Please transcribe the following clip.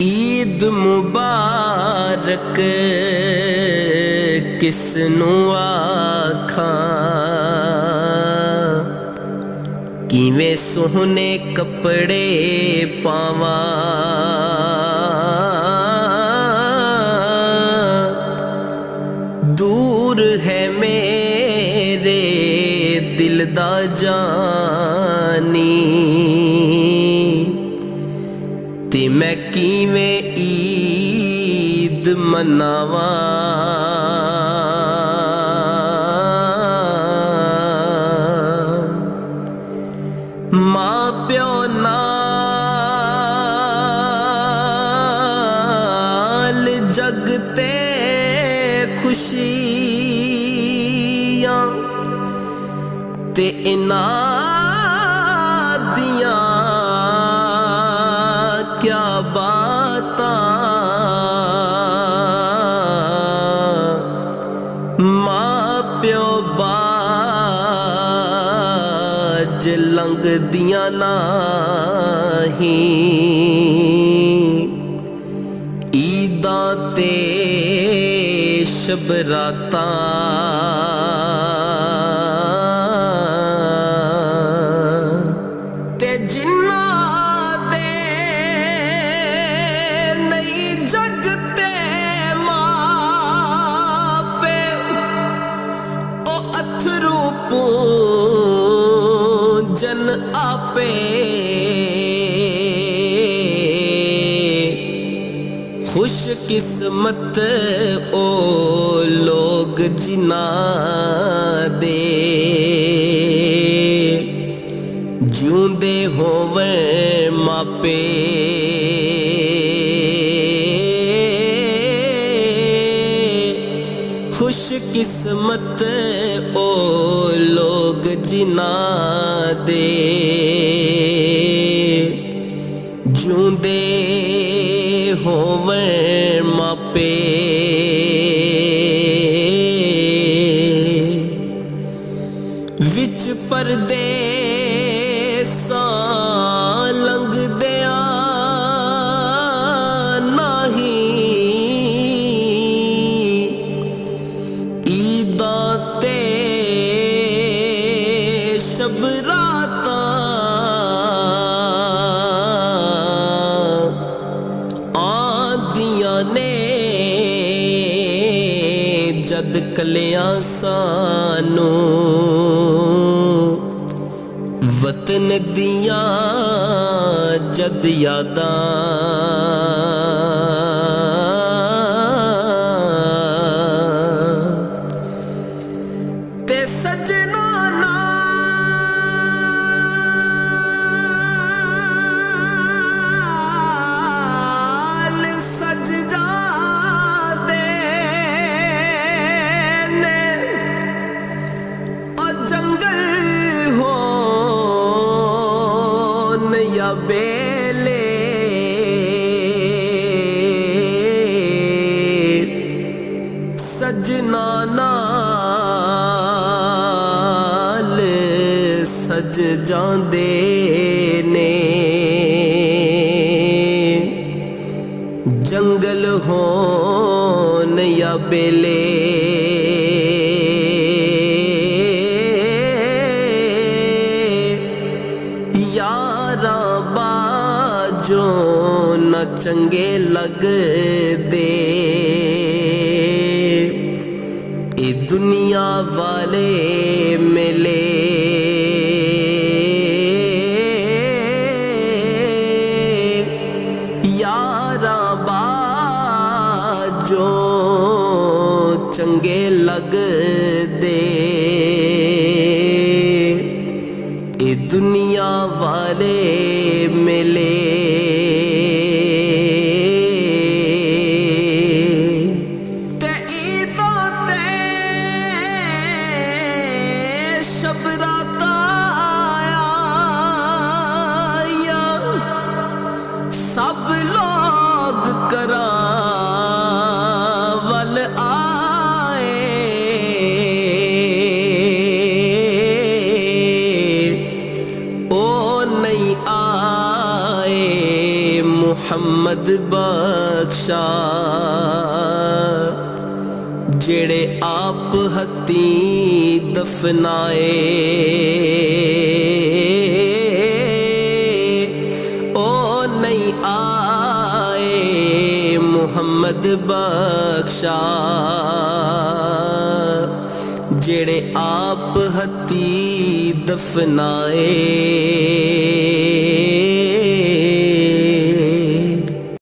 ईद मुबारक किसनू आखां, किवें सोहने कपड़े पावां। दूर है मेरे दिल दा जानी, ते मैं किवें ईद मनावां। मां प्यो नाल जगते खुशियां, ते इन्हां दियां क्या बातां। मां प्यो बाज लंघदियां नाही, ईदां ते शबरातां। ते जिन्हां दे नहीं जगते मापे, ओ अथरू पूंजन आपे। खुश किस्मत ओ लोग जिन्हां दे, जिउंदे होवन मापे। खुश किस्मत ओ लोग जिन्हां दे, जिउंदे होवन मापे। विच परदेसां लंघदियां नाही, ईदां ते शबरातां। आंदियां ने जद कलियां सानू, वतन दियां जद यादां। ते सजना नाल सज जांदे ने, ओ जंगल होन या बेले। सजना नाल सज जांदे ने, जंगल होन या बेले। यारां बाजों न चंगे लगदे, ए दुनिया वाले मेले। यारां बाजों चंगे लगदे, ए दुनिया वाले मेले। ते ईदां ते शबरातां आईयां, सब लोग करावल आए। ओ नहीं आए मुहम्मद बख्शा जेड़े आप हत्ती दफनाए ओ नहीं आए मुहम्मद बख्शा जेड़े आप हत्ती दफनाए।